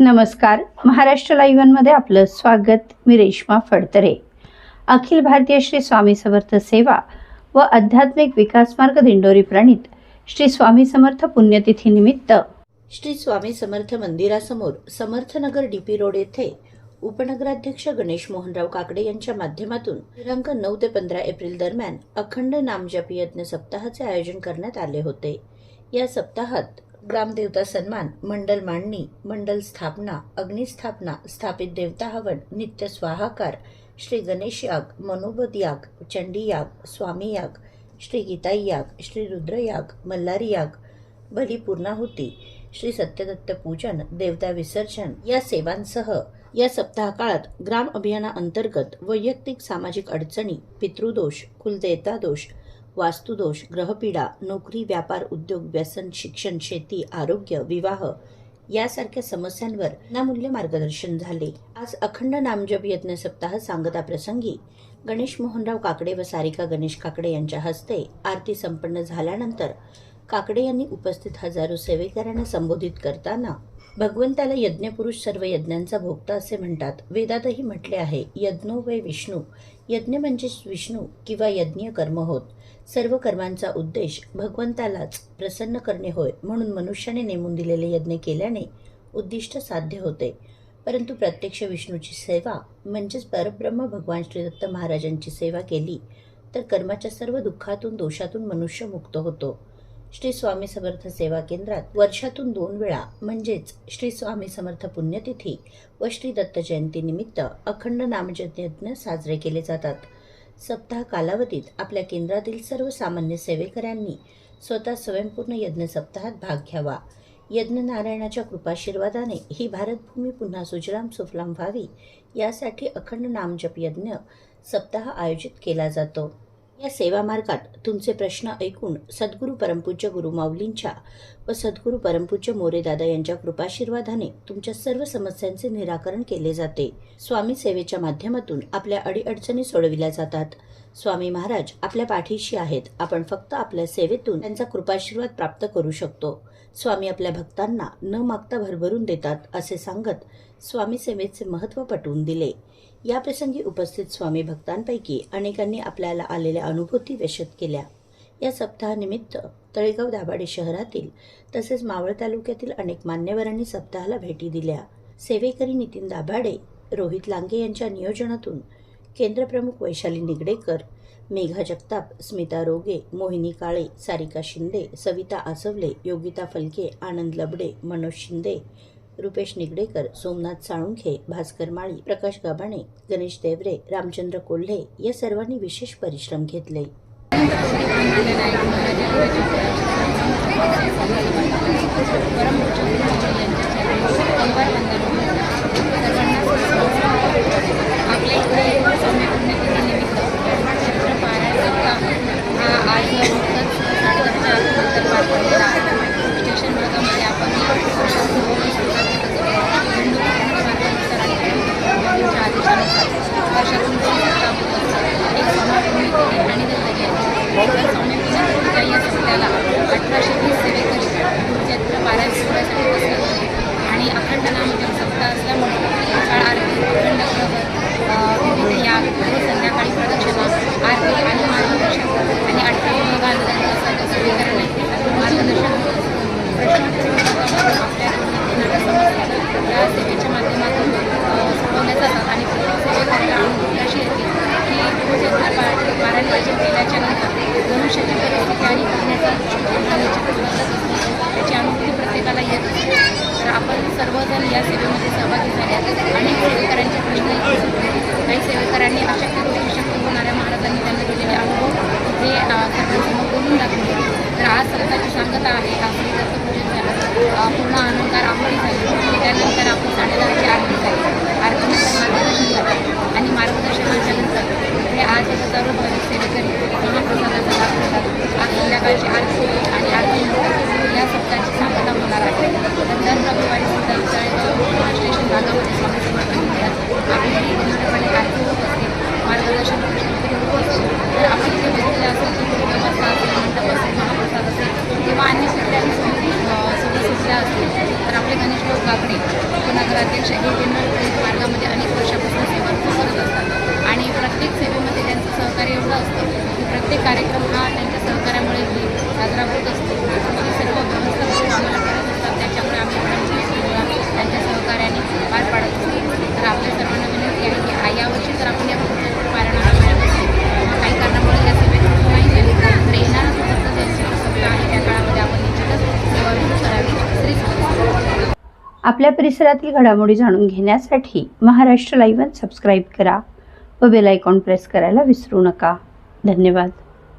नमस्कार. महाराष्ट्र लाईव्ह मध्ये आपलं स्वागत. मी रेश्मा फडतरे. अखिल भारतीय श्री स्वामी समर्थ सेवा व आध्यात्मिक विकास मार्ग दिंडोरी प्रणित श्री स्वामी समर्थ पुण्यतिथी निमित्त श्री स्वामी समर्थ मंदिरासमोर समर्थनगर डीपी रोड येथे उपनगराध्यक्ष गणेश मोहनराव काकडे यांच्या माध्यमातून दिनांक 9 ते 15 एप्रिल दरम्यान अखंड नामजप यज्ञ सप्ताहाचे आयोजन करण्यात आले होते. या सप्ताहात ग्रामदेवता सन्मान, मंडल मांडणी, मंडल स्थापना, अग्निस्थापना, स्थापित देवता हवन, नित्य स्वाहाकार, श्री गणेश याग, मनोबत याग, चंडी याग, स्वामी याग, श्री गीताई याग, श्री रुद्र याग, मल्हारी याग, बली पूर्णाहुती, श्री सत्यदत्त पूजन, देवता विसर्जन या सेवांसह या सप्ताह काळात ग्राम अभियानाअंतर्गत वैयक्तिक सामाजिक अडचणी, पितृदोष, कुलदेवता दोष, वास्तुदोष, ग्रहपीडा, नोकरी, व्यापार, उद्योग, व्यसन, शिक्षण, शेती, आरोग्य, विवाह यासारख्या समस्यांवर विनामूल्य मार्गदर्शन झाले. आज अखंड नामजप यज्ञ सप्ताह सांगता प्रसंगी गणेश मोहनराव काकडे व सारिका गणेश काकडे यांच्या हस्ते आरती संपन्न झाल्यानंतर काकडे यांनी उपस्थित हजारो सेवेकऱ्यांना संबोधित करताना भगवंताला यज्ञपुरुष सर्व यज्ञांचा भोक्ता असे म्हणतात. वेदातही म्हटले आहे, यज्ञो वै विष्णू. यज्ञ म्हणजे विष्णू किंवा यज्ञ कर्म होत. सर्व कर्मांचा उद्देश भगवंतालाच प्रसन्न करणे होय. म्हणून मनुष्याने नेमून दिलेले यज्ञ केल्याने उद्दिष्ट साध्य होते. परंतु प्रत्यक्ष विष्णूची सेवा म्हणजेच परब्रह्म भगवान श्री दत्त महाराजांची सेवा केली तर कर्माच्या सर्व दुःखातून, दोषातून मनुष्य मुक्त होतो. श्री स्वामी समर्थ सेवा केंद्रात वर्षातून 2 वेळा म्हणजेच श्री स्वामी समर्थ पुण्यतिथी व श्री दत्त जयंती निमित्त अखंड नामजप यज्ञ साजरे केले जातात. सप्ताह कालावधीत आपल्या केंद्रातील सर्व सामान्य सेवेकऱ्यांनी स्वतः स्वयंपूर्ण यज्ञ सप्ताहात भाग घ्यावा. यज्ञ नारायणाच्या कृपाशीर्वादाने ही भारतभूमी पुन्हा सुजलाम सुफलाम व्हावी यासाठी अखंड नामजप यज्ञ सप्ताह आयोजित केला जातो. या सेवा मार्गात तुमचे प्रश्न ऐकून सद्गुरू परमपूज्य गुरुमाऊलींच्या व सद्गुरू परमपूज्य मोरेदादा यांच्या कृपाशीर्वादाने तुमच्या सर्व समस्यांचे निराकरण केले जाते. स्वामी सेवेच्या माध्यमातून आपल्या अडीअडचणी सोडविल्या जातात. स्वामी महाराज आपल्या पाठीशी आहेत. आपण फक्त आपल्या सेवेतून त्यांचा कृपाशीर्वाद प्राप्त करू शकतो. स्वामी आपल्या भक्तांना न मागता भरभरून देतात असे सांगत स्वामी सेवेचे महत्त्व पटवून दिले. या प्रसंगी उपस्थित स्वामी भक्तांपैकी अनेकांनी आपल्याला आलेल्या अनुभूती व्यक्त केल्या. या सप्ताहानिमित्त तळेगाव दाभाडे शहरातील तसेच मावळ तालुक्यातील अनेक मान्यवरांनी सप्ताहाला भेटी दिल्या. सेवेकरी नितीन दाभाडे, रोहित लांगे यांच्या नियोजनातून केंद्रप्रमुख वैशाली निगडेकर, मेघा जगताप, स्मिता रोगे, मोहिनी काळे, सारिका शिंदे, सविता आसवले, योगिता फलके, आनंद लबडे, मनोज शिंदे, रुपेश निगडेकर, सोमनाथ साळुंखे, भास्कर माळी, प्रकाश गाभाणे, गणेश देवरे, रामचंद्र कोल्हे या सर्वांनी विशेष परिश्रम घेतले. स्टेशन भागामध्ये आपण वर्षातून एक आणि या सप्त्याला 1820 सेवेकरी चैत्र पारायण सोहळ्यासाठी बसले आणि अखंड नामजप सप्ताह असल्यामुळे सकाळ आरती, अखंड विविध याग व संध्याकाळी प्रदक्षिणा, आरती आणि मार्गदर्शन आणि 18 भागांत सेवेकऱ्यांना मार्गदर्शन या सेवेच्या माध्यमातून सोडवल्या जातात आणि सेवेकऱ्याला अनुभूती अशी येते की पारायण वाचन केल्याच्या नंतर मनुष्याची परिस्थिती आणि त्याची अनुभूती प्रत्येकाला येत असते. तर आपण सर्वजण या सेवेमध्ये सहभागी झाल्यात. अनेक सेवेकऱ्यांचे प्रश्न काही सेवेकऱ्यांनी अशक्य गोष्टी शक्य होणाऱ्या महाराजांनी त्यांना दिलेले अनुभव हे सर्वांसमोर बोलून दाखवले. तर आज सप्ताहाची सांगता आहे. आपली दत्तपूजन झालं, पूर्ण अलंकार आंघोळी झाली, त्यानंतर आपण 10:30ची आरती झाली, आरतीनंतर मार्गदर्शन झालं आणि मार्गदर्शनाच्या नंतर हे आज हजारो भाविक सेवेकरी महाप्रसादाचा लाभ घेतात. आज संध्याकाळची आरती आणि आरतीनंतर या सप्ताहाची सांगता होणार आहे. तर दर रविवारी सुद्धा तळेगाव स्टेशन भागामध्ये स्वामी समर्थ मंदिरात आपली पूर्णपणे आरती होत असते, मार्गदर्शन होत असते. तर आपण इथे बघितलं असेल की व्यवस्था असेल, मंडप असेल, महाप्रसाद असेल किंवा अन्य कुठल्याही सुविधा असतील तर आपले गणेश भाऊ काकडे नगराध्यक्ष हे दिंडोरी मार्गामध्ये अनेक वर्षापासून सेवा करत असतात आणि प्रत्येक सेवेमध्ये त्यांचं सहकार्य एवढं असतं की प्रत्येक कार्यक्रम हा त्यांच्या सहकार्यामुळे साजरा होत असतो. ही सर्व व्यवस्था करून आम्हाला करत असतात, त्याच्यामुळे आम्ही त्यांच्या सहकार्याने पार पाडत असतो. तर आपल्या सर्वांना विनंती आहे की यावर्षी जर आपण या पुढच्या पारायणाला मिळत असेल किंवा काही कारणामुळे या सेवेत नाही झाली तर येणारा जो फक्त जयंती सप्ताह आहे त्या काळामध्ये आपण निश्चितच सेवा सुरू करावी. श्री स्वामी. आपल्या परिसरातील घडामोडी जाणून घेण्यासाठी महाराष्ट्र लाईव्ह सबस्क्राईब करा व बेल आयकॉन प्रेस करायला विसरू नका. धन्यवाद.